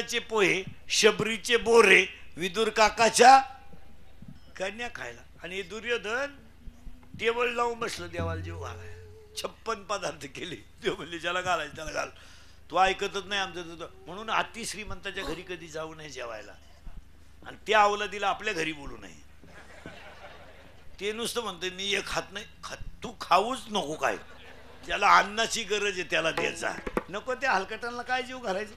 शेंगदाण्याचे पोहे, शबरीचे बोरे, विदुर काकाच्या कन्या खायला. आणि दुर्योधन टेबल लावून बसलं देवाला जीव घालाय. 56 पदार्थ केले. देव म्हणले ज्याला घालायचं त्याला घाल, तो ऐकतच नाही आमचं. म्हणून अति श्रीमंताच्या घरी कधी जाऊ नये जेवायला, आणि त्या अवलादीला आपल्या घरी बोलू नये. ते नुसतं म्हणते मी एक खात नाही. तू खाऊच नको. काय ज्याला अन्नाची गरज आहे त्याला द्यायचा. नको त्या हलकटांना काय जीव घालायचं.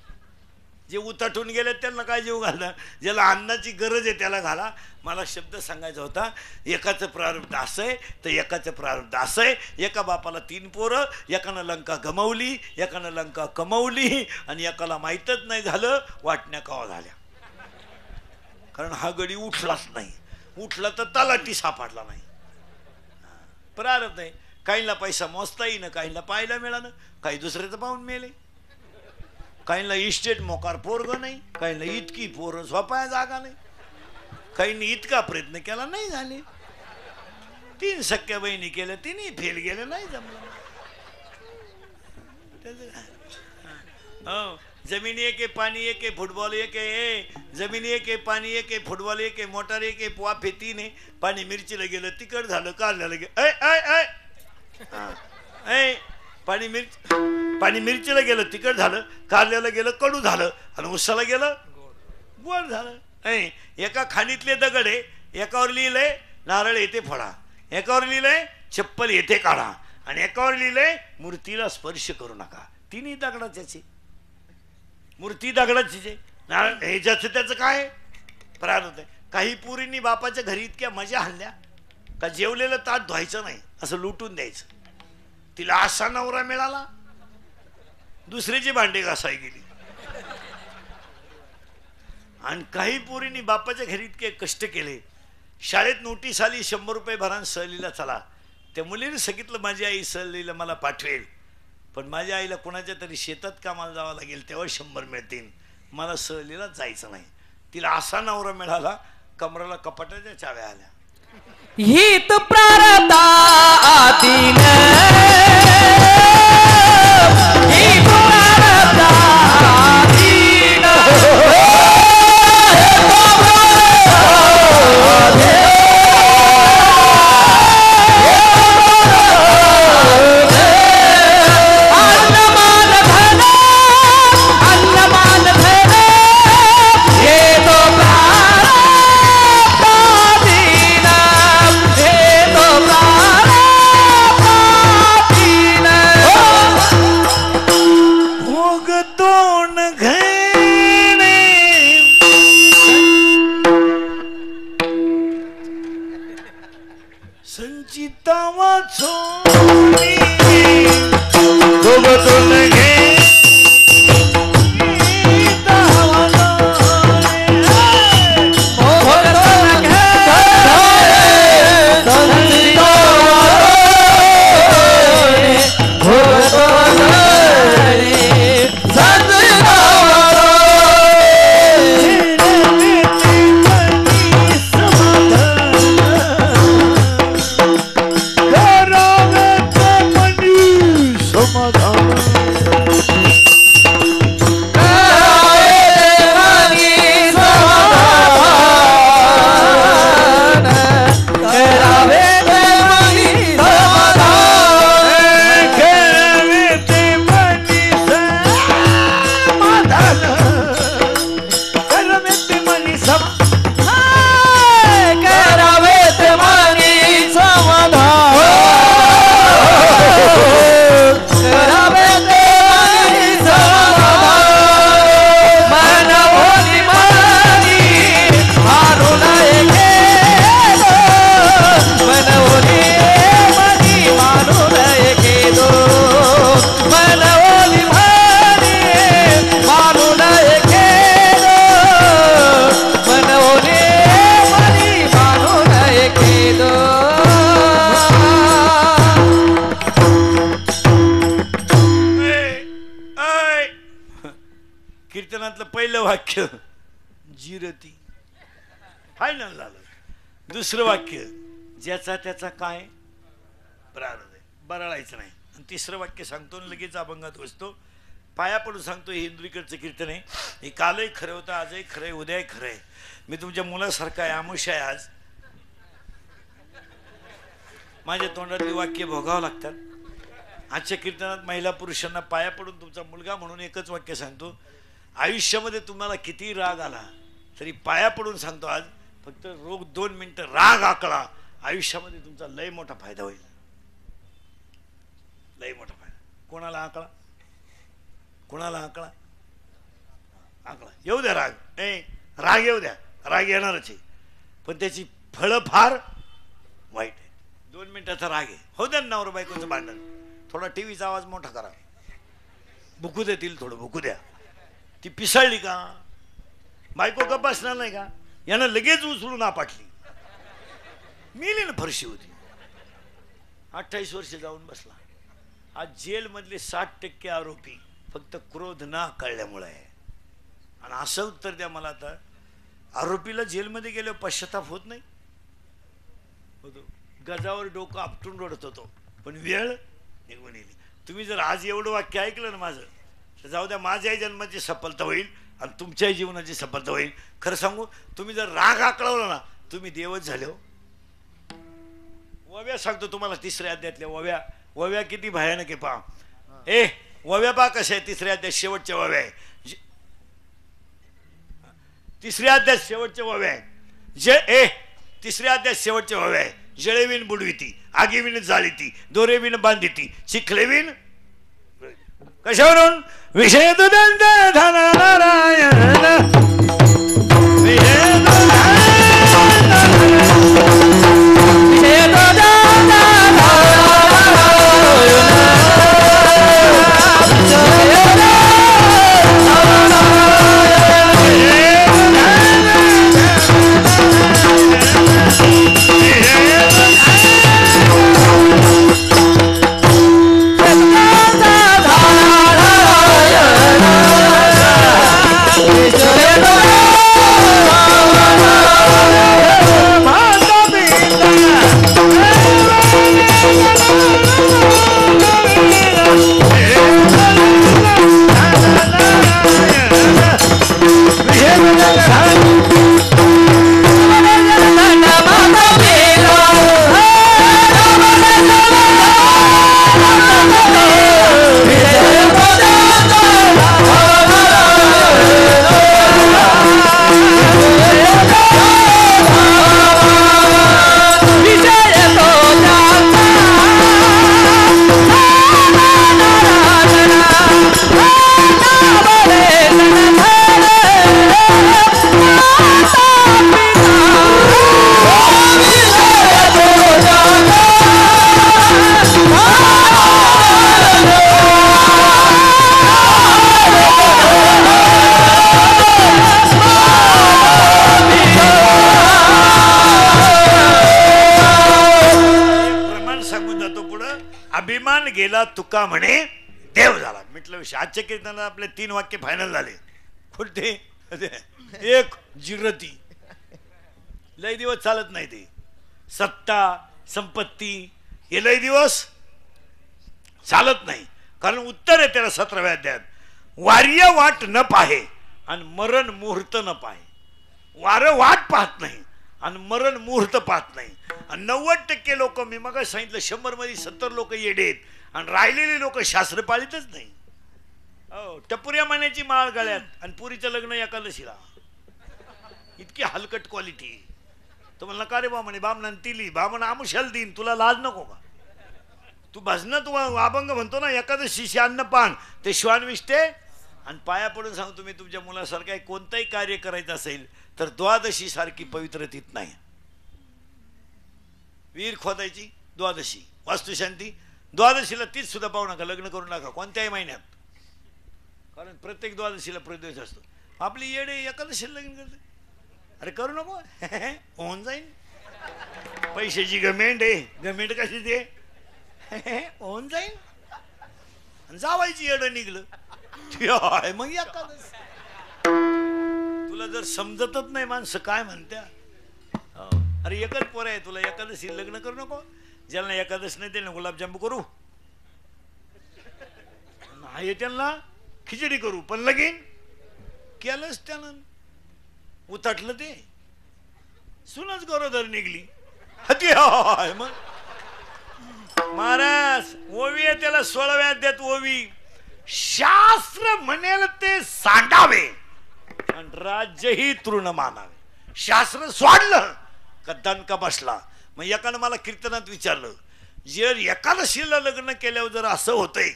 जे उताठून गेले त्यांना काय जीव घालणार. ज्याला अन्नाची गरज आहे त्याला घाला. मला शब्द सांगायचा होता. एकाचं प्रारब्ध असं आहे तर एकाचं प्रारब्ध असं आहे. एका बापाला 3 पोरं, एकानं लंका गमावली, एकानं लंका कमावली, आणि एकाला माहीतच नाही झालं वाटण्या कवा झाल्या. कारण हा गडी उठलाच नाही. उठला तर तलाठी सापडला नाही. प्रारब्ध आहे. काहींना पैसा मोजता येईन, काहींना पाहायला मिळालं, काही दुसऱ्याचं पाहून मेले, काहींना इस्टेट मोकार पोरग नाही, काहींना इतकी पोरं झोपाया जागा नाही, काहींनी इतका प्रयत्न केला नाही झाले. 3 सख्या बहिणी केल्या, 3ही फेल गेले, नाही जमलं. हो, जमीन एक आहे, पाणी एक आहे, फुटबॉल एक आहे. जमीन एक आहे, पाणी एक आहे, फुटबॉल एक आहे, मोटार एक आहे, वाफे 3 आहे. पाणी मिरचीला गेलं तिखट झालं, कारल्याला गेलं पाणी मिरचीला गेलं तिखट झालं, कारल्याला गेलं कडू झालं, आणि उसाला गेलं गोड झालं. एका खाणीतले दगड आहे, एकावर लिहिलंय नारळ येते फळा, एकावर लिहिलंय चप्पल येते काढा, आणि एकावर लिहिलंय मूर्तीला स्पर्श करू नका. 3ही दगडाची मूर्ती दगडाची. नारळ हे ज्याचं त्याचं काय प्रारब्ध आहे. काही पुरींनी बापाच्या घरी इतक्या मजा हल्ल्या का जेवलेलं ताट धुवायचं नाही, असं लुटून द्यायचं. तिला असा नवरा मिळाला, दुसऱ्याची भांडे घासाय गेली. आणि काही पोरींनी बापाच्या घरी इतके कष्ट केले. शाळेत नोटीस आली 100 रुपये भरान सहलीला चला. त्या मुलीने सांगितलं माझी आई सहलीला मला पाठवेल, पण माझ्या आईला कोणाच्या तरी शेतात कामाला जावं लागेल तेव्हा 100 मिळतील, मला सहलीला जायचं नाही. तिला असा नवरा मिळाला, कमराला कपाटाच्या चाव्या आल्या. हित प्रारब्धा आदीन हित प्रारब्धा आदीन वाक्य जिरती फायनल झालं. दुसरं वाक्य ज्याचा त्याचा काय प्रारब्ध आहे, बरळायचं नाही. आणि तिसरं वाक्य सांगतो लगेच अभंगात बसतो. पाया पडून सांगतो हे इंद्रिकडचं कीर्तन आहे. हे कालही खरं होतं, आजही खरं आहे, उद्याही खरं आहे. मी तुमच्या मुलासारखा आहे, आमुष आहे. आज माझ्या तोंडातली वाक्य भोगावं लागतात. आजच्या कीर्तनात महिला पुरुषांना पाया पडून तुमचा मुलगा म्हणून एकच वाक्य सांगतो. आयुष्यामध्ये तुम्हाला किती राग आला तरी पाया पडून सांगतो आज, फक्त रोग 2 मिनिटं राग आकळा, आयुष्यामध्ये तुमचा लय मोठा फायदा होईल. लय मोठा फायदा. कोणाला आकळा? कोणाला आकळा? आकळा येऊ द्या. राग नाही, राग येऊ द्या, राग येणारच आहे, पण त्याची फळं फार वाईट आहे. 2 मिनिटाचा राग आहे, हो द्या. नवरा बायकोचं भांडण, थोडा टीव्हीचा आवाज मोठा करा, भुकू देतील, थोडं भुकू द्या. ती पिसळली का बायको गप्प बसणार नाही का? यानं लगेच उचलून आपटली, मेली ना, फरशी होती. 28 वर्ष जाऊन बसला. आज जेलमधले 60% आरोपी फक्त क्रोध ना कळल्यामुळे आहे. आणि असं उत्तर द्या मला आता, आरोपीला जेलमध्ये गेल्यावर पश्चाताप होत नाही? होतो. गजावर डोकं आपटून रडत होतो, पण वेळ निघून गेली. तुम्ही जर आज एवढं वाक्य ऐकलं ना माझं, तर जाऊ द्या, माझ्याही जन्माची सफलता होईल आणि तुमच्याही जीवनाची सफलता होईल. खरं सांगू, तुम्ही जर राग आकळवला ना, तुम्ही देवच झाले हो. वव्या सांगतो तुम्हाला, 3ऱ्या अध्यायातल्या वव्या. वव्या किती भयानक आहे पहा. वव्या पहा कशा आहे. 3ऱ्या अध्याय शेवटच्या वव्या आहे. 3ऱ्या अध्याय शेवटच्या वव्या आहे. 3ऱ्या अध्याय शेवटच्या वव्या आहे. जळेविन बुडविती, आगीविन जाळीती, दोरेविन बांधिती, चिखलेविन. कशावरून? विषय दुदंत धन नारायण, गेला तुका म्हणे देव झाला. म्हटलं विषय. आजच्या कीर्तनात आपले 3 वाक्य फायनल झाले. कुठे? एक, जिरती. लय दिवस चालत नाही ते. सत्ता संपत्ती हे लय दिवस चालत नाही. कारण उत्तर आहे त्याला 17व्या अध्यायात. वार्य वाट न पाहे आणि मरण मुहूर्त न पाहे. वारं वाट पाहत नाही आणि मरण मुहूर्त पाहत नाही. आणि 90% लोक, मी मग सांगितलं 100 मध्ये 70 लोक येडेत आणि राहिलेले लोक शास्त्र पाळीतच नाही. हो, टपुऱ्या माण्याची माळ गळ्यात आणि पुरीचं लग्न एकादशीला. इतकी हलकट क्वालिटी. तो म्हणला का रे बा म्हणे, बामण तिली बामण आमुशाल दिन, तुला लाज नको का? तू भजन तू अभंग म्हणतो ना, एकादशीशी अन्नपान ते श्वान विष्टे. आणि पाया पडून सांगतो मी, तुमच्या मुलासारखं कोणतंही कार्य करायचं असेल तर द्वादशी सारखी पवित्र तीत नाही. विहीर खोदायची द्वादशी, वास्तुशांती द्वादशीला, तीच सुद्धा पाहू नका, लग्न करू नका कोणत्याही महिन्यात. कारण प्रत्येक द्वादशीला प्रदोष असतो. आपली येडे एकादशीला लग्न करते. अरे करू नको, होऊन जाईल. पैशाची गमेंट आहे. गमेंट कशी ते होऊन जाईल. जावायची येडं निघलं मग एकादशी. तुला जर समजतच नाही माणसं काय म्हणत्या. अरे एकच पोर आहे तुला, एकादशी लग्न करू नको. ज्यांना एकादशी नाही त्यांना गुलाबजांबू करू. नाही त्यांना खिचडी करू, पण लगीन केलंच त्यानं. उतटलं ते, सुनच गरोदर निघली. मग महाराज ओवी आहे, त्याला 16व्या अध्यायात ओवी. शास्त्र म्हणेल ते सांडावे आणि राज्यही तृण मानावे. शास्त्र सोडलं का दणका बसला. मग एकानं मला कीर्तनात विचारलं, जर एकादशीला लग्न केल्यावर जर असं होतंय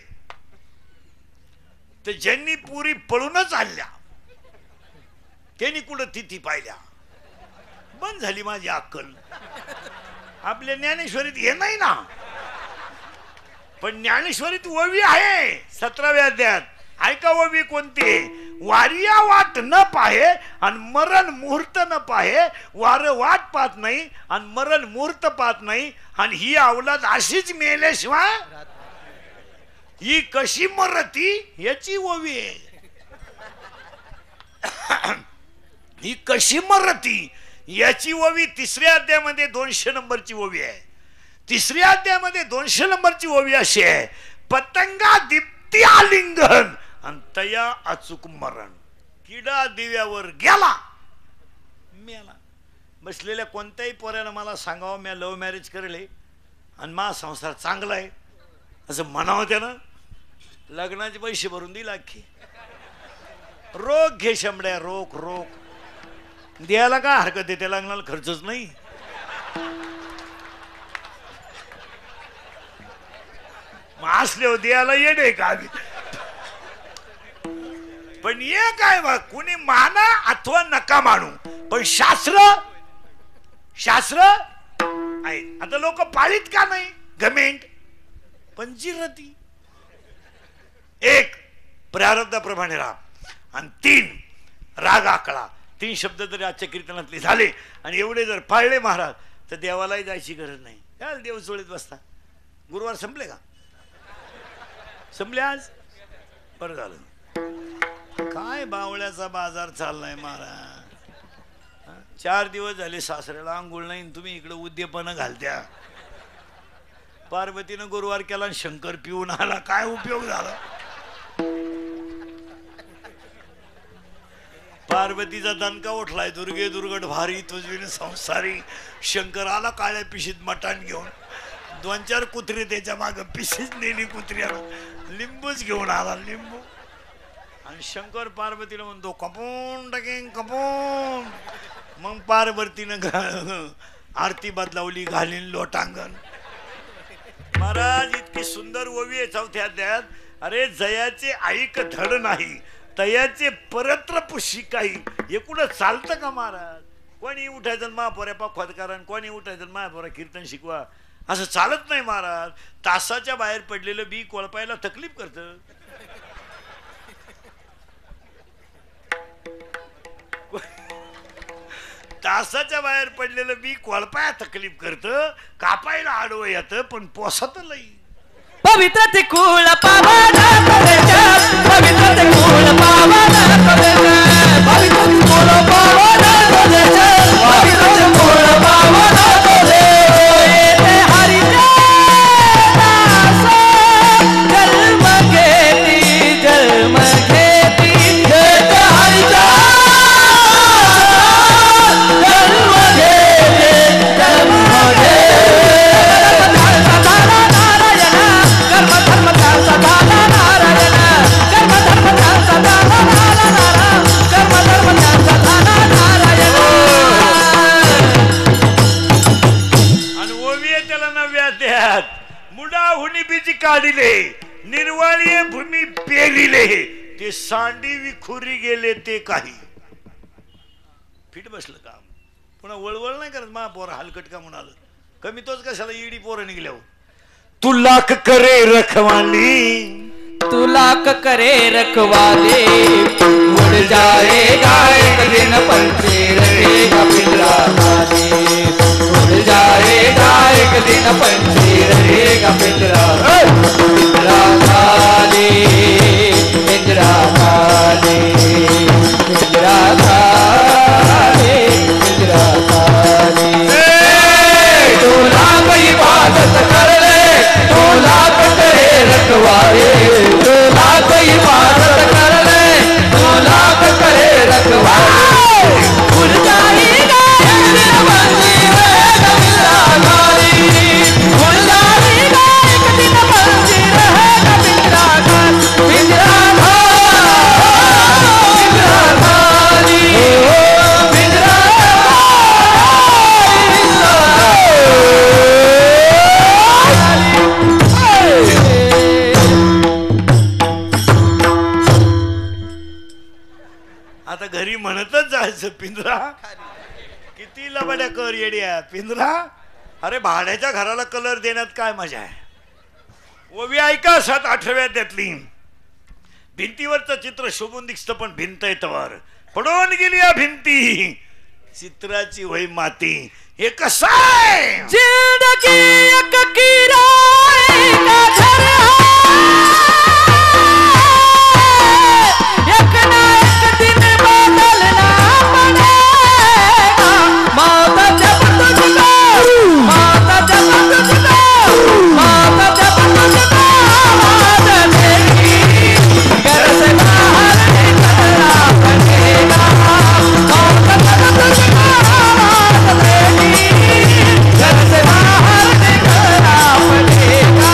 तर ज्यांनी पुरी पळूनच आणल्या त्यांनी कुठं तिथी पाहिल्या. बंद झाली माझी अक्कल. आपल्या ज्ञानेश्वरीत हे नाही ना, पण ज्ञानेश्वरीत ओवी आहे 17व्या अध्यायात. ऐका ओवी कोणती? वारिया वाट न पाहे आणि मरण मुहूर्त न पाहे. वार वाट पाहत नाही आणि मरण मुहूर्त पाहत नाही, आणि ही अवलाद अशीच मेल्याशिवाय ही कशी मरती याची ओवी आहे. ही कशी मरती याची ओवी 3ऱ्या अध्यायामध्ये 200 नंबरची ओवी आहे. 3ऱ्या अध्यायामध्ये 200 नंबरची ओवी अशी आहे, पतंगा दीप्ती आलिंगन आणि तया अचूक मरण. किडा दिव्यावर गेला मेला. बसलेल्या कोणत्याही पोऱ्यानं मला सांगावं मी लव्ह मॅरेज करेल आणि मा संसार चांगला आहे असं म्हणावं त्यानं, लग्नाचे पैसे भरून दिला की. रोग घे शंभड्या, रोग रोग द्यायला काय हरकत आहे, त्या लग्नाला खर्चच नाही. मग असले द्यायला येडे का? पण ये काय बा, कुणी माना अथवा नका मानू, पण शास्त्र शास्त्र आहे. आता लोक पाळीत का नाही? घमेंट पंचीरती. 1 प्रारब्धाप्रमाणे राग आणि 3 राग आकळा. 3 शब्द जरी आजच्या कीर्तनातले झाले आणि एवढे जर पाळले महाराज तर देवालाही जायची गरज नाही. काय देव चोळीत बसता. गुरुवार संपले का? संपले आज? बरं झालं. काय बावळ्याचा बाजार चाललाय महाराज. 4 दिवस झाले सासऱ्याला आंघोळ नाही, तुम्ही इकडे उद्यपन घालत्या. पार्वतीनं गुरुवार केला आणि शंकर पिऊन आला, काय उपयोग झाला? पार्वतीचा दणका उठलाय, दुर्गे दुर्गट भारी तुझी संसारी. शंकर आला काळ्या पिशीत मटाण घेऊन, 2-4 कुत्रे त्याच्या माग पिशीच नेली. कुत्र्याला लिंबूच घेऊन आला, लिंबू. आणि शंकर पार्वतीला म्हणतो कपून टाकेन कपून. मग पार्वतीनं आरती बदलावली, घालीन लोटांगण. महाराज इतकी सुंदर ओवी आहे 4थ्या अध्यायात. अरे जयाचे ऐक धड नाही, तयाचे परत्र पुशी काही. हे कुठं चालतं का महाराज? कोणी उठायचं महापोऱ्या पाखवात कारण, कोणी उठायचं महापोऱ्या कीर्तन शिकवा, असं चालत नाही महाराज. तासाच्या बाहेर पडलेलं बी कोळपायला तकलीफ करतं. तासाच्या बाहेर पडलेलं बी कोळपाया तकलीफ करतं, कापायला आडवं येतं, पण पोसत लई. पवित्र ते कुळ पावना कलेजा, पवित्र ते कुळ पावना कलेजा, पवित्र ते कुळ पावना कलेजा, पवित्र ते कुळ पावना कलेजा. ते हरिचा दास जन्म घेती, जन्म घेती. ते हरिचा जन्म घेती, जन्म घेती. काढिले निर्वाळी भूमी पेरिले, ते सांडी विखुरी गेले ते काही. फिट बसलं काम. पुन्हा वळवळ नाही करत महापोर हलकट का म्हणाल. कमी तोच कशाला ईडी पोरं निघल्यावर. तू लाख करे रखवाली, तू लाख करे रखवाले, उड़ जाएगा एक दिन पंचेर रहेगा पिंजरा खाली. उड़ जाएगा एक दिन पंचेर रहेगा पिंजरा, पिंजरा खाली, पिंजरा खाली, पिंजरा खाली, पिंजरा खाली. तू लाख इबादत कर ले, तू लाख करे रखवाले, तू लाख इबादत कर म्हणतच जायचं पिंजरा किती लबाड्या कर येड्या पिंजरा. अरे भाड्याच्या घराला कलर देण्यात काय मजा आहे. ओवी ऐका 7-8व्या त्यातली भिंतीवरचं चित्र शोभून दिसतं पण भिंत येतवर पडून गेली या भिंती चित्राची वय माती. हे कसं आहे जिंदगी एक किराए का घर है, एक ना एक दिन बदलना पड़ेगा. मौत जब तुझको, मौत जब तुझको, मौत जब तुझको आवाज़ देगी, घर से बाहर निकलना पड़ेगा. मौत जब तुझको आवाज़ देगी, घर से बाहर निकलना पड़ेगा.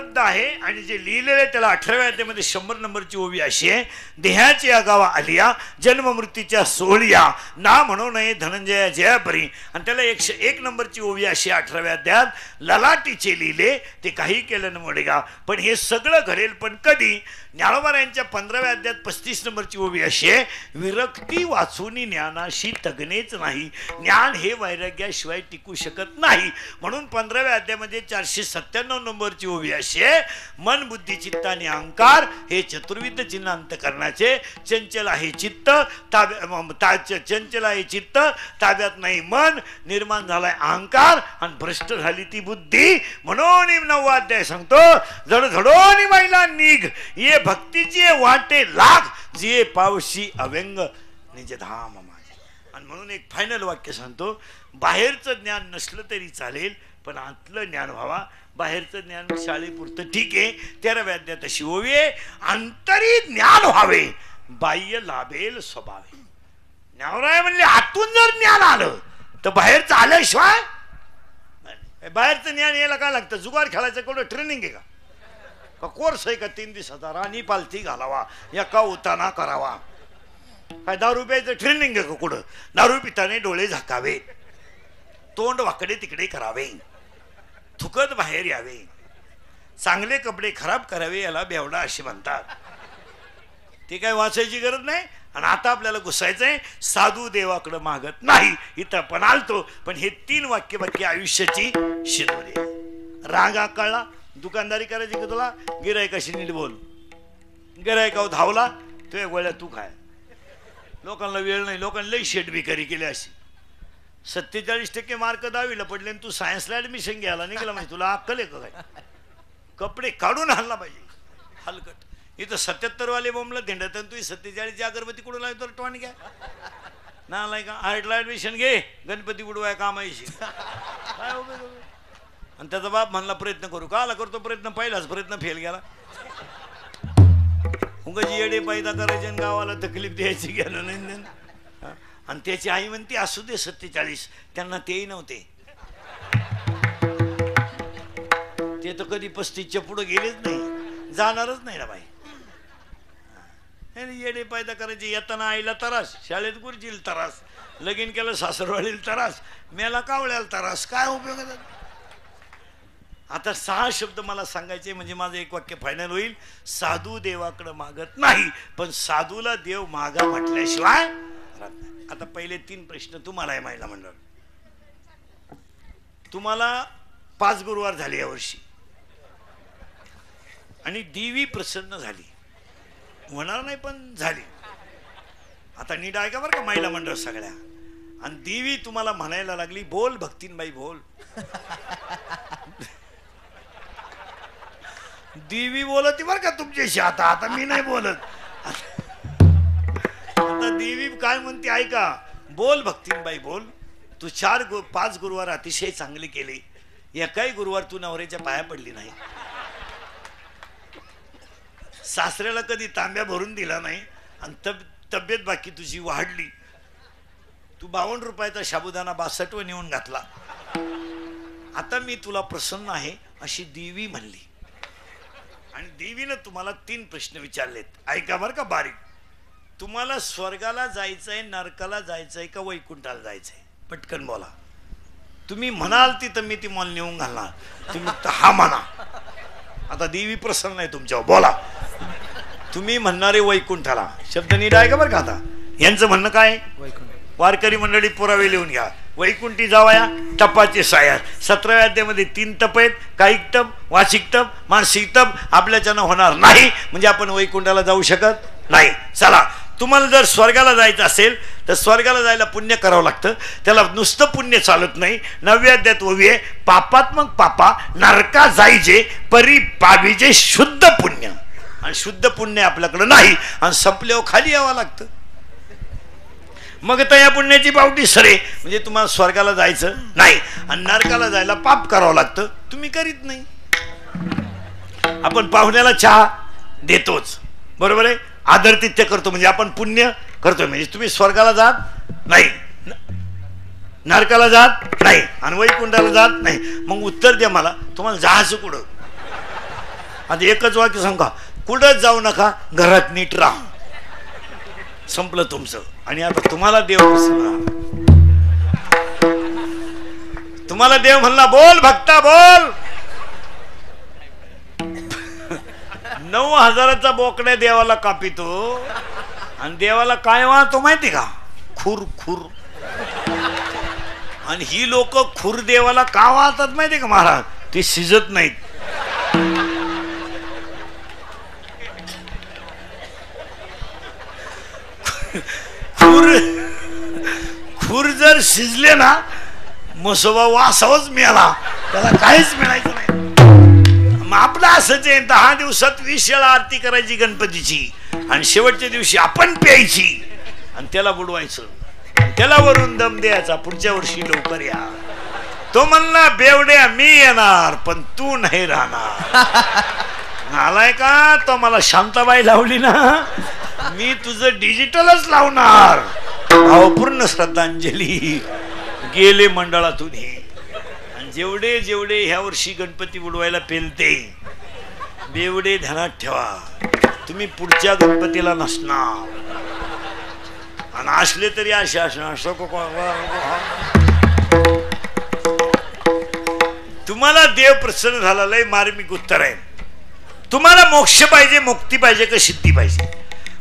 प्रारब्ध आहे आणि जे लिहिलेलं आहे त्याला 18व्या अध्यायामध्ये 100 नंबरची ओवी अशी आहे. देहाची या गावा आलिया जन्म मृत्यूच्या सोहळ्या ना म्हणू नये धनंजया जयापरी. आणि त्याला 101 नंबरची ओवी अशी 18व्या अध्यायात ललाटीचे लिहिले ते काही केलं न मोडेगा. पण हे सगळं घडेल पण कधी? ज्ञानोबा यांच्या 15व्या अध्यायात 35 नंबरची ओवी अशी आहे. विरक्ती वाचून ज्ञानाशी तगणेच नाही. ज्ञान हे वैराग्याशिवाय टिकू शकत नाही. म्हणून 15व्या अध्यायामध्ये 497 नंबरची ओवी अशी आहे. मन बुद्धी चित्त आणि अहंकार हे चतुर्विध चिन्ह अंतःकरणाचे. चंचल आहे चित्त चंचल आहे चित्त ताब्यात नाही मन. निर्माण झालाय अहंकार आणि भ्रष्ट झाली ती बुद्धी. म्हणून 9वा अध्याय सांगतो जडझडोनी महिला निघ ये भक्तीची वाटे लाग जे पावशी अव्यंग निज धाम माझे. आणि म्हणून एक फायनल वाक्य सांगतो. बाहेरचं ज्ञान नसलं तरी चालेल पण आतलं ज्ञान व्हावा. बाहेरचं ज्ञान शाळेपुरतं ठीक आहे. 13व्या अध्यायात अशी ओवी आहे. अंतरी ज्ञान व्हावे बाह्य लाभेल स्वभावे. ज्ञानराय म्हणले आतून जर ज्ञान आलं तर बाहेरचं आल्याशिवाय. बाहेरचं ज्ञान यायला काय लागतं? जुगार खेळायचं कुठं ट्रेनिंग आहे का कोर्स आहे का? 3 दिवसाचा राणी पालथी घालावा एका उताना करावा. काय दारू प्यायचं ट्रेनिंग आहे का कुठं? दारू पिताने डोळे झाकावे तोंड वाकडे तिकडे करावे थुकत बाहेर यावे चांगले कपडे खराब करावे याला बेवडा असे म्हणतात. ते काय वाचायची गरज नाही. आणि आता आपल्याला घुसायचंय साधू देवाकडे मागत नाही. इथं पण आलतो पण हे 3 वाक्य आयुष्याची शिदोरी. रागा कळला दुकानदारी करायची का तुला? गिरायकाशी नीट बोल. गिरायकाव धावला तुझ्या गोळ्या तू खाय. लोकांना वेळ नाही. लोकांना लई शेट बिकारी केली अशी. 47% मार्क 10वीला पडले आणि तू सायन्सला ऍडमिशन घ्यायला निघाला म्हणजे तुला अक्कल आहे का काय? कपडे काढून हल्ला पाहिजे हलकट. इथं 77 वाले बोंबला धिंडत आणि तुझी 47ची अगरबत्ती कुठं लावतो टोन घ्या ना लाय का? आर्टला ऍडमिशन घे गणपती उडवाय कामायशी काय हो. आणि त्याचा बाप म्हणला प्रयत्न करू का? आला करतो प्रयत्न. पहिलाच प्रयत्न फेल गेला. उगाची येडे पैदा करायचे आणि गावाला तकलीफ द्यायची गेलं नाही. आणि त्याची आई म्हणते असू दे 47 त्यांना तेही नव्हते. ते तर कधी 35च्या पुढे गेलेच नाही जाणारच नाही ना बाई. येडे पैदा करायचे. येताना आईला त्रास शाळेत गुरुजीला त्रास लगीन केलं सासरवाडीला त्रास मेला कावळ्याला त्रास. काय उपयोग आहे? आता 6 शब्द मला सांगायचे म्हणजे माझं एक वाक्य फायनल होईल. साधू देवाकडे मागत नाही पण साधूला देव मागा म्हटल्याशिवाय. आता पहिले 3 प्रश्न तुम्हाला आहे महिला मंडळ. तुम्हाला 5 गुरुवार झाले यावर्षी आणि देवी प्रसन्न झाली. होणार नाही पण झाली. आता नीट ऐका बरं का महिला मंडळ सगळ्या. आणि देवी तुम्हाला म्हणायला लागली बोल भक्तीनबाई बोल. देवी बोलती बरं का तुमच्याशी. आता आता मी नाही बोलत. आता देवी काय म्हणते ऐका. बोल भक्तीनबाई बोल. तू 5 गुरुवार अतिशय चांगले केले. एकाही गुरुवार तू नवऱ्याच्या पाया पडली नाही. सासऱ्याला कधी तांब्या भरून दिला नाही आणि तब्येत बाकी तुझी वाढली. तू 52 रुपयाचा साबुदाणा 62 नेऊन घातला. आता मी तुला प्रसन्न आहे अशी देवी म्हणली. आणि देवीनं तुम्हाला 3 प्रश्न विचारलेत. ऐका बरं का बारीक. तुम्हाला स्वर्गाला जायचंय नरकाला जायचंय का वैकुंठाला जायचंय? पटकन बोला. तुम्ही म्हणाल तिथं मी ती मॉल नेऊन घालणार. तुम्ही हा म्हणा. आता देवी प्रसन्न आहे तुमच्यावर. बोला. तुम्ही म्हणणारे वैकुंठाला. शब्द नीट आहे का बरं का? आता यांचं म्हणणं काय? वारकरी मंडळी पुरावे लिहून घ्या. वैकुंठी जावया तपाचे सायार. 17व्या अध्यायामध्ये 3 तप आहेत. कायिक तप वाचिक तप मानसिक तप. आपल्याच्यानं होणार नाही म्हणजे आपण वैकुंठाला जाऊ शकत नाही. चला तुम्हाला जर स्वर्गाला जायचं असेल तर स्वर्गाला जायला पुण्य करावं लागतं. त्याला नुसतं पुण्य चालत नाही. 9व्या अध्यायात ओवी आहे. पापात्मक पापा नरका जायचे परी पाविजे शुद्ध पुण्य. आणि शुद्ध पुण्य आपल्याकडे नाही आणि संपल्यावर खाली यावं लागतं. मग तर या पुण्याची पावटी सरे म्हणजे तुम्हाला स्वर्गाला जायचं नाही आणि नरकाला जायला पाप करावं लागतं. तुम्ही करीत नाही. आपण पाहुण्याला चहा देतोच बरोबर आहे. आदरातिथ्य करतो म्हणजे आपण पुण्य करतोय. म्हणजे तुम्ही स्वर्गाला जात नाही नरकाला जात नाही आणि वैकुंठाला जात नाही. मग उत्तर द्या मला तुम्हाला जायचं कुठं? आता एकच वाक्य सांगा, कुठंच जाऊ नका, घरात नीट राहा, संपलं तुमचं. आणि आता तुम्हाला देव तुम्हाला देव म्हणला बोल भक्ता बोल. 9,000चा बोकड्या देवाला कापितो आणि देवाला काय वाहतो माहिती का? खुर खुर. आणि ही लोक खुर देवाला का वाहतात माहिती का महाराज? ते शिजत नाहीत. खुर जर शिजले ना, मसोबा वासावच मिळाला, त्याला काहीच मिळायचं नाही. मग आपलं असंच आहे, 10 दिवसात 20 वेळा आरती करायची गणपतीची आणि शेवटच्या दिवशी आपण प्यायची आणि त्याला बुडवायचं, त्याला वरून दम द्यायचा, पुढच्या वर्षी लवकर या. तो म्हणला बेवड्या मी येणार पण तू नाही राहणार. आलाय का? तो मला शांताबाई लावली ना, मी तुझं डिजिटलच लावणार. भावपूर्ण श्रद्धांजली. गेले मंडळातून हे. जेवढे जेवढे ह्या वर्षी गणपती बुडवायला पेलते, बेवडे ध्यानात ठेवा, तुम्ही पुढच्या गणपतीला नसणार. आणि असले तरी असे असणार. तुम्हाला देव प्रसन्न झाला, लय मार्मिक उत्तर आहे. तुम्हाला मोक्ष पाहिजे, मुक्ती पाहिजे का सिद्धी पाहिजे?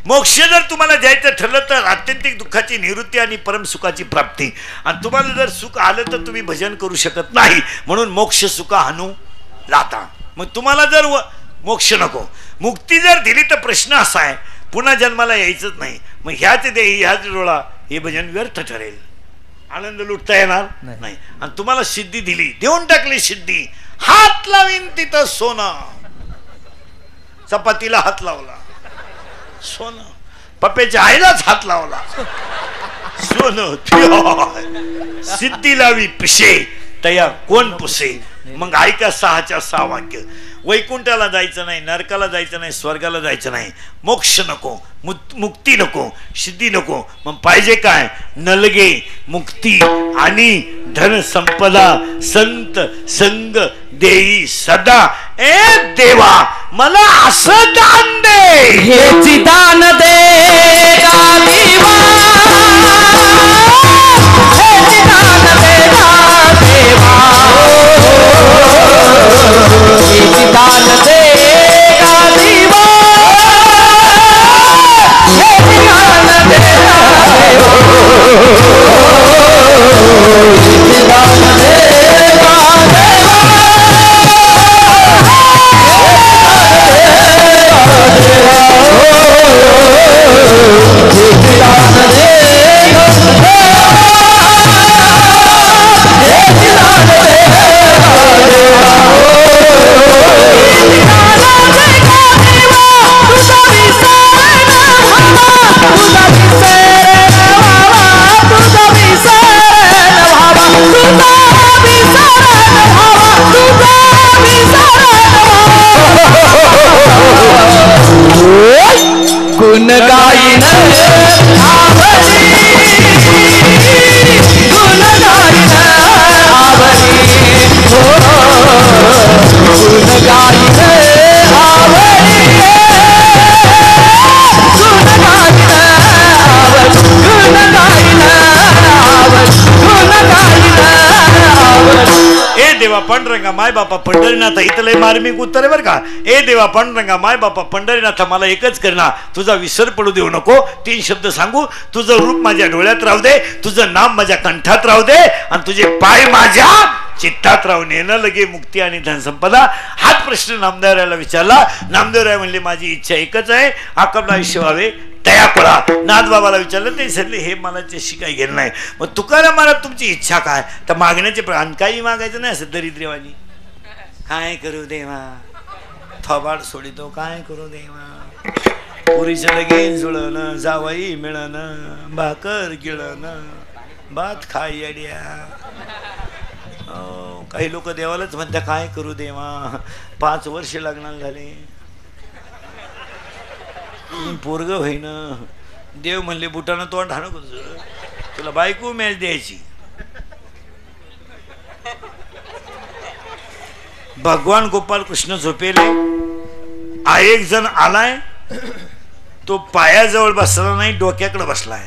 मोक्ष जर तुम्हाला द्यायचं ठरलं तर आत्यंतिक दुःखाची निवृत्ती आणि परमसुखाची प्राप्ती. आणि तुम्हाला जर सुख आलं तर तुम्ही भजन करू शकत नाही, म्हणून मोक्ष सुख हानू लाता. मग तुम्हाला जर मोक्ष नको, मुक्ती जर दिली तर प्रश्न असा आहे, पुन्हा जन्माला यायचंच नाही. मग ह्याच देही ह्याच डोळा, हे भजन व्यर्थ ठरेल, आनंद लुटता येणार नाही. आणि तुम्हाला सिद्धी दिली, देऊन टाकली सिद्धी. हात लावीन तिथं सोनं. चपातीला हात लावला सोनं, पप्प्याच्या आईलाच हात लावला सोनं. सिद्धी लावी पिशे तया कोण पुसे. मग ऐका 6च्या 6 वाक्य. वैकुंठाला जायचं नाही, नरकाला जायचं नाही, स्वर्गाला जायचं नाही, मोक्ष नको, मुक्ती नको, सिद्धी नको. मग पाहिजे काय? नलगे मुक्ती आणि धन संपदा, संत संग देई सदा. ए देवा मला असं दान दे, हेची दान दे गा देवा, हेची दान दे गा देवा, हेची दान दे गा देवा, हेची दान दे गा देवा, हेची दान दे गा देवा. गुण गाईन आवडी, गुण गाईन आवडी, हो गुण गाईन आवडी, गुण गाईन आवडी, गुण गाईन आवडी, गुण गाईन आवडी. ए देवा पांडुरंगा माय बापा पंढरीनाथा. इथं लय मार्मिक उत्तर आहे बरं का. ए देवा पांडुरंगा माय बापा पंढरीनाथा, मला एकच करणार, तुझा विसर पडू देऊ नको. 3 शब्द सांगू. तुझं रूप माझ्या डोळ्यात राहू दे, तुझं नाम माझ्या कंठात राहू दे, आणि तुझे पाय माझ्या चित्तात राहून येणं लगे मुक्ती आणि धनसंपदा. हाच प्रश्न नामदेवरायाला विचारला. नामदेवराय म्हणले माझी इच्छा एकच आहे, आकबला आयुष्य व्हावे तया कोळा. नाथबाबाला विचारलं, ते सांगले हे मला त्याशी काही घेणं नाही. मग तुकाराम महाराज तुमची इच्छा काय? तर मागण्याचे आणि काही मागायचं नाही असं दरिद्रेवानी. काय करू देवा, थोबाड सोडितो, काय करू देवा, पुरीचं लगेच जुळणं, जावई मिळणं, भाकर गिळणं, भात खाय अड्या. काही लोक देवालाच म्हणतात काय करू देवा, 5 वर्ष लग्नाला झाले, पोरग होईन. देव म्हणले बुटानं तोंड हाणू तुला बायको मॅच द्यायची. भगवान गोपाल कृष्ण झोपेले, एक जण आलाय, तो पायाजवळ बसला नाही, डोक्याकडे बसलाय.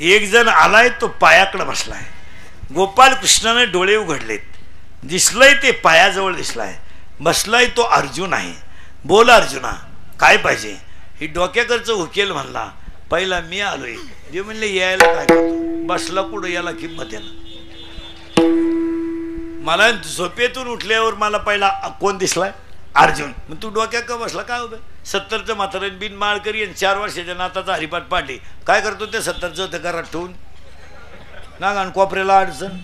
एक जण आलाय, तो पायाकडे बसलाय. गोपाल कृष्णाने डोळे उघडलेत, दिसलंय ते पायाजवळ दिसलाय. बसलाय तो अर्जुन आहे. बोल अर्जुना, काय पाहिजे? ही डोक्याकडचं उकेल म्हणला, पहिला मी आलोय. देव म्हणले यायला काय करतो, बसला कुठं, याला किंमत आहे ना. मला झोपेतून उठल्यावर मला पहिला कोण दिसलाय? अर्जुन. मग तू डोक्यात का बसला? काय होतं? 70चं म्हातारं बिन माळ करी आणि 4 वर्षाच्या नाताचा हरिपाठ पाडली. काय करतो ते 70चं ते घरात ठेवून ना आणि कोपऱ्याला अडचण,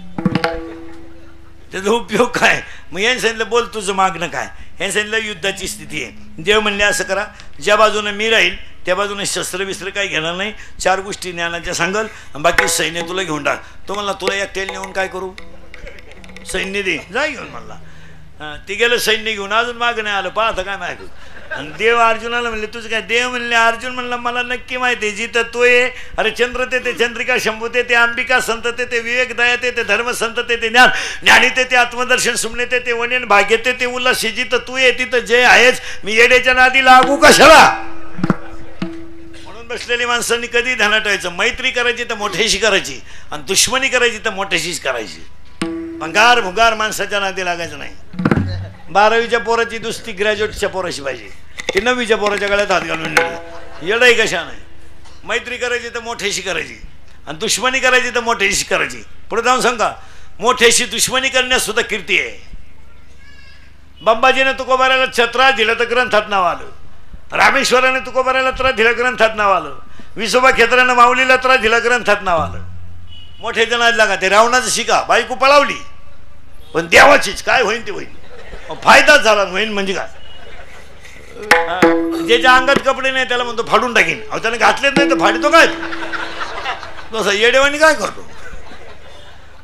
त्याचा उपयोग काय? मग यांनी सांगितलं बोल तुझं मागणं काय? यांनी सांगितलं युद्धाची स्थिती आहे. देव म्हणले असं करा, ज्या बाजूने मी राहील त्या बाजूने शस्त्र बिस्त्र काही घेणार नाही, 4 गोष्टी ज्ञानाच्या सांगल, बाकी सैन्य तुला घेऊन टाक. तो म्हणला तुला एकट्याला नेऊन काय करू? सैन्य दे, जा घेऊन म्हणला. ते गेलं सैन्य घेऊन, अजून मागं नाही आलं. पाहता काय मागं. आणि देव अर्जुनाला म्हणले तुझं काय? देव म्हणले अर्जुन म्हणला मला नक्की माहिती आहे, जिथं तो आहे, अरे चंद्र ते चंद्रिका शंभू ते अंबिका संत ते विवेक दया ते धर्म संत ते ज्ञान ज्ञानी ते आत्मदर्शन सुमने ते वनेन भाग्य ते उल्हास. जिथं तू आहे तिथं जय आहेच. मी येड्याच्या नादी लागू कशाला? म्हणून बसलेली माणसांनी कधी ध्यानात ठेवायचं, मैत्री करायची तर मोठ्याशी करायची आणि दुश्मनी करायची तर मोठ्याशीच करायची. भंगार भुगार माणसाच्या नादी लागायचं नाही. 12वीच्या पोराची दुसरी ग्रॅज्युएटच्या पोराशी पाहिजे, ते 9वीच्या पोराच्या गळ्यात हात घालून येडही कशा नाही. मैत्री करायची तर मोठ्याशी करायची आणि दुश्मनी करायची तर मोठ्याशी करायची. पुढे जाऊन सांगा, मोठ्याशी दुश्मनी करण्यास सुद्धा कीर्ती आहे. बंबाजीने तुकोबाराला छत्रा दिलं तर ग्रंथात नाव आलं. रामेश्वराने तुकोबाराला त्रास दिला, ग्रंथात नाव आलं. विसोबा खेत्रानं माऊलीला त्रास दिला, ग्रंथात नाव आलं. मोठे जण लागा ते रावणाचं शिका, बायको पळावली पण देवाचीच, काय होईन ते होईल, फायदाच झाला. होईन म्हणजे काय? ज्याच्या अंगात कपडे नाही त्याला म्हणतो फाडून टाकीन. अहो त्याने घातलेच नाही तर फाडतो काय? तसं येडेवानी काय करतो?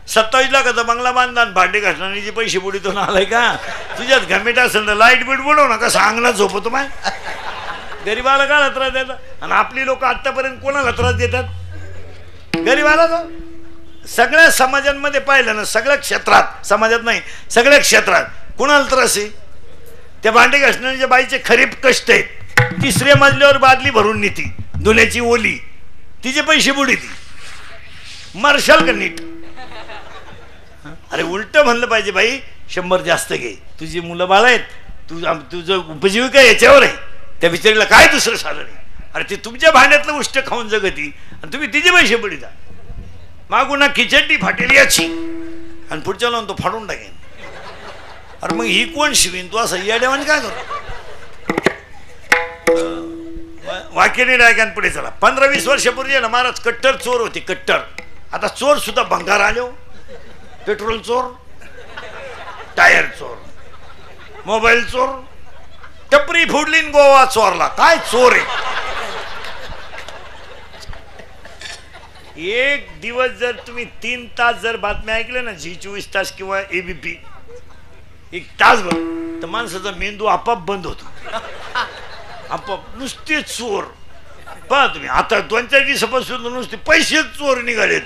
27 लाखाचा बंगला बांधला, भांडे घासणारी पैसे बुडीतून आलाय का? तुझ्यात घमेट असेल तर लाईट बीट बुडव ना, कसं अंगणात झोपतो माय? गरीबाला काय त्रास देतात? आणि आपली लोक आतापर्यंत कोणाला त्रास देतात? गरीबाला. तो सगळ्या समाजांमध्ये पाहिलं ना, सगळ्या क्षेत्रात, समाजात नाही सगळ्या क्षेत्रात कोणाला त्रास आहे? त्या भांडे घासणाऱ्या बाईचे खरीप कष्ट आहेत. 3ऱ्या मजल्यावर बादली भरून नेती, धुण्याची ओली, तिचे पैसे बुडीती. मार्शाल का नीट? अरे उलट म्हणलं पाहिजे, बाई 100 जास्त घे, तुझी मुलं बाळ आहेत, तुझं उपजीविका याच्यावर आहे. त्या बिचारीला काय दुसरं साधन नाही. अरे ते तुमच्या भांड्यातलं उष्ट खाऊन जगती आणि तुम्ही तिचे पैसे बुडीता. मागून खिचडी फाटेल याची आणि पुढच्या लावून तो फाडून टाकेन. अरे मग ही कोण शिवीन? तू असं या देवाने काय करतो? वाक्याने रायकान पुढे चला. 15-20 वर्षापूर्वी ना महाराज कट्टर चोर होते, कट्टर. आता चोर सुद्धा भंगार आले. पेट्रोल चोर, टायर चोर, मोबाईल चोर, टपरी फोडली गोवा चोरला. काय चोर आहे? एक दिवस जर तुम्ही 3 तास जर बातम्या ऐकल्या ना, झी 24 तास किंवा ABP 1 तासभर, तर माणसाचा मेंदू आपाप बंद होतो. आपाप नुसते चोर. पहा तुम्ही आता 2-4 दिवसापासून नुसते पैसे चोर निघालेत.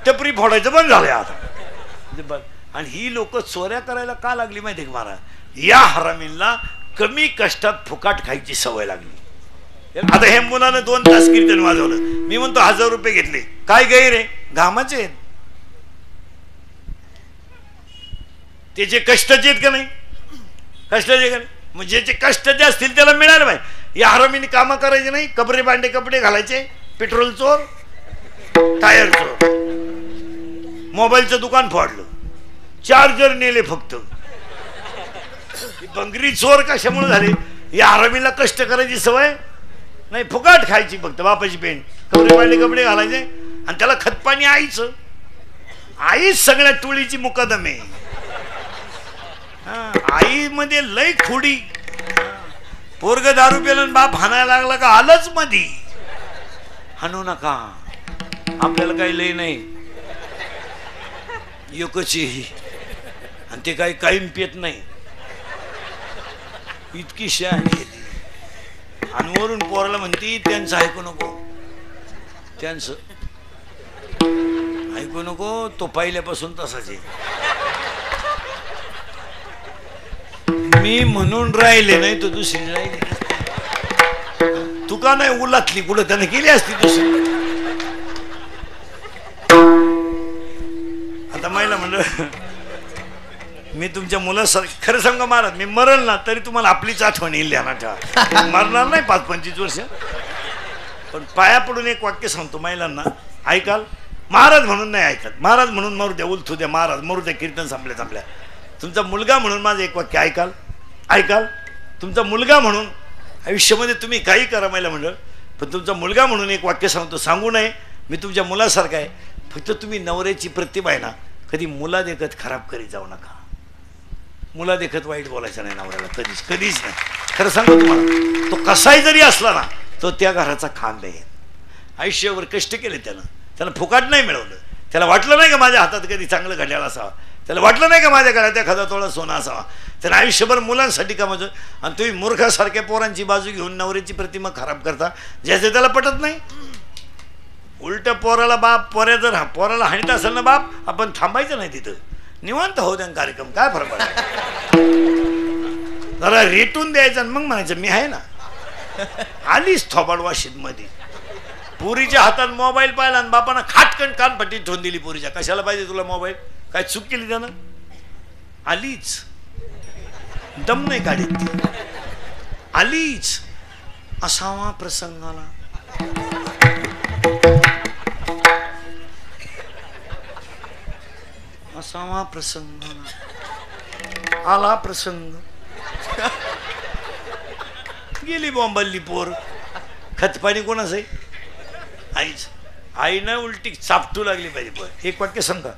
टपरी फोडायचं बंद झालंय आता. आणि ही लोक चोऱ्या करायला का लागली माहिती आहे का महाराज? या हरामींना कमी कष्टात फुकाट खायची सवय लागली. आता हे मुलानं 2 तास कीर्तन वाजवलं, मी म्हणतो 1000 रुपये घेतले. काय गैर आहे? घामाचे आहेत, त्याचे कष्टाचे आहेत का नाही? कष्टाचे का नाही? मग ज्याचे कष्टाचे असतील त्याला मिळालं पाहिजे. या हरामीने कामं करायचे नाही, कपडे भांडे कपडे घालायचे. पेट्रोल चोर, टायर चोर, मोबाईलचं दुकान फोडलं, चार्जर नेले फक्त. बंगरी चोर कशामुळे झाले? या हरामीला कष्ट करायची सवय नाही, फुकाट खायची फक्त. बापाची पेंट, कपडे भांडे कपडे घालायचे आणि त्याला खतपाणी आईचं. आईच सगळ्या टोळीची मुकादम आहे. आई मध्ये लय खोडी. पोरग दारू पेलं बाप हाणायला लागला का आलंच मधी. हाणू नका, आपल्याला काही लय नाही, एकची. आणि ते काही कायम पेत नाही, इतकी शहाणी. आणि वरून पोराला म्हणती त्यांचं ऐकू नको, त्यांचं ऐकू नको. तो पहिल्यापासून तसाच आहे. मी म्हणून राहिले नाही तर दुसरी राहिली. तुका नाही उलातली कुठं त्याने केली असती दुसरी. आता महिला म्हणलं मी तुमच्या मुलासारखं खरं सांगा महाराज, मी मरल ना तरी तुम्हाला आपलीच आठवण येईल ध्यानात ठेवा. मरणार नाही 5-25 वर्ष. पण पाया पडून एक वाक्य सांगतो महिलांना, ऐकाल? महाराज म्हणून नाही ऐकत, महाराज म्हणून मरू द्या, उलथू द्या, महाराज मरू द्या, कीर्तन संपल्या. तुमचा मुलगा म्हणून माझं एक वाक्य ऐकाल? ऐकाल? तुमचा मुलगा म्हणून आयुष्यामध्ये तुम्ही काही करा महिला मंडळ, पण तुमचा मुलगा म्हणून एक वाक्य सांगतो, सांगू नये मी तुमच्या मुलासारखा आहे. फक्त तुम्ही नवऱ्याची प्रतिभा आहे ना, कधी मुला देखत खराब करीत जाऊ नका. मुला देखत वाईट बोलायचं नाही नवऱ्याला, कधीच नाही. खरं सांगतो तुम्हाला, तो कसाही जरी असला ना तो त्या घराचा खांब आहे. आयुष्यभर कष्ट केले त्यानं फुकाट नाही मिळवलं. त्याला वाटलं नाही का माझ्या हातात कधी चांगलं घड्याळ असावा, त्याला वाटलं नाही का माझ्या घरात एखादा तोळा सोना असावा. त्यानं आयुष्यभर मुलांसाठी कामाचं. आणि तुम्ही मूर्खासारख्या पोरांची बाजू घेऊन नवऱ्याची प्रतिमा खराब करता, ज्याचे त्याला पटत नाही. उलट पोराला बाप, पोराला हाणीत असेल ना बाप, आपण थांबायचं नाही तिथं, निवांत होऊ द्या कार्यक्रम, काय फरक पडला. जरा रेटून द्यायचं आणि मग म्हणायचं मी आहे ना. आलीच थोबाड वाशीत मध्ये, पुरीच्या हातात मोबाईल पाहिला आणि बापानं खाटकन कानपट्टी ठेवून दिली पुरीच्या. कशाला पाहिजे तुला मोबाईल? काय चूक केली त्यानं? आलीच, दम नाही काढीत ती, आलीच. असावा प्रसंगाला असावा प्रसंगाला आला प्रसंग. गेली बॉम्बल्ली पोर. खतपाणी कोणाचं आहे? आईच. आईनं उलटी चापटू लागली पाहिजे. पण एक वाक्य सांगा,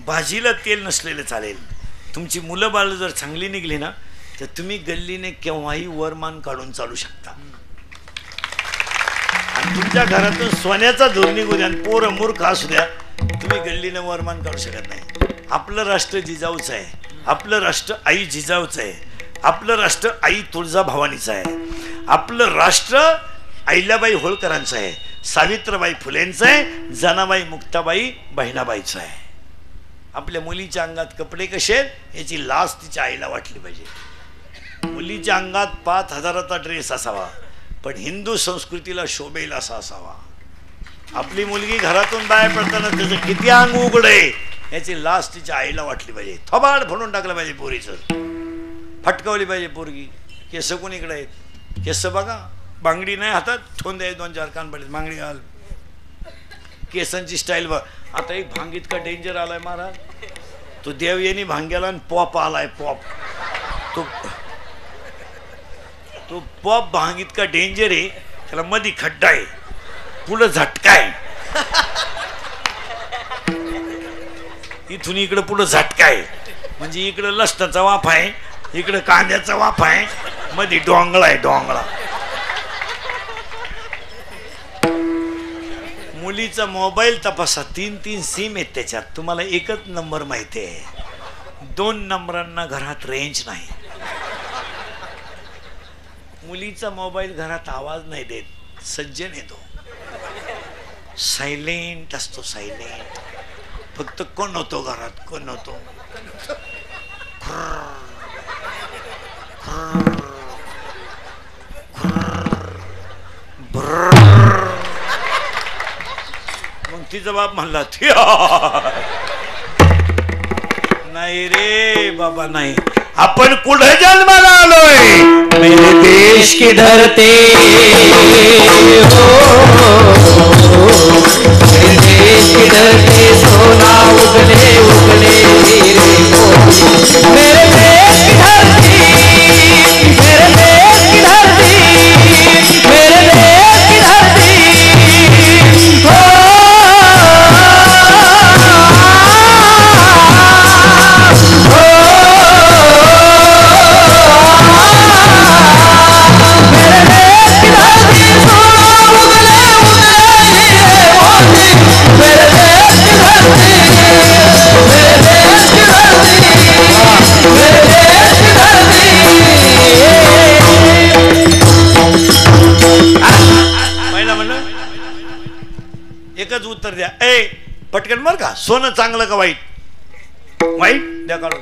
भाजीला तेल नसलेलं चालेल. तुमची मुलं बाळ जर चांगली निघली ना तर तुम्ही गल्लीने केव्हाही वरमान काढून चालू शकता. आणि तुमच्या घरातून सोन्याचा धूर निघू द्या, पोरं मूर्ख असू द्या, तुम्ही गल्लीने वरमान काढू शकत नाही. आपलं राष्ट्र जिजाऊचं आहे, आपलं राष्ट्र आई जिजाऊचं आहे, आपलं राष्ट्र आई तुळजाभवानीचं आहे, आपलं राष्ट्र अहिल्याबाई होळकरांचं आहे, सावित्रीबाई फुलेंचं आहे, जनाबाई मुक्ताबाई बहिणाबाईचं आहे. आपल्या मुलीच्या अंगात कपडे कसे आहेत याची लाज तिच्या आईला वाटली पाहिजे. मुलीच्या अंगात 5,000चा ड्रेस असावा, पण हिंदू संस्कृतीला शोभेल असा असावा. आपली मुलगी घरातून बाहेर पडताना त्याचं किती अंग उघड आहे याची लाज तिच्या आईला वाटली पाहिजे. थोबाड फोडून टाकलं पाहिजे पोरीचं, फटकावली पाहिजे पोरगी. केस कोणीकडे आहेत? केस बघा, बांगडी नाही हातात, ठोन द्याय 2-4 कान पडले, बांगडी घाल. केसांची स्टाईल बघ. आता एक भांग इतका डेंजर आलाय महाराज, तो देवयानी भांग्याला आणि पॉप आलाय. पॉप तो पॉप भांग इतका डेंजर आहे, त्याला मधी खड्डा आहे, पुढं झटका आहे, इथून इकडं पुढं झटका आहे. म्हणजे इकडं लसणाचा वाफ आहे, इकडं कांद्याचा वाफ आहे, मध्ये डोंगळा आहे, डोंगळा. मुलीचा मोबाईल तपासा, 3 सिम आहेत त्याच्यात. तुम्हाला एकच नंबर माहिती आहे, 2 नंबरांना घरात रेंज नाही. मुलीचा मोबाईल घरात आवाज नाही देत, सज्जन येतो, सायलेंट असतो, सायलेंट. फक्त कोण होतो घरात, कोण होतो. मग तिचा बाप म्हणला नाही रे बाबा नाही, आपण कुठे जन्माला आलोय? मेरे देश की धरती हो, मेरे देश की धरती सोना उगले उगले हीरे हो. मेरे देश की धरती, मेरे देश की धरती, मेरे देश की धरती हो. एकच उत्तर द्या, ए पटकन. बरं का, सोनं चांगलं का वाईट? वाईट द्या काढून.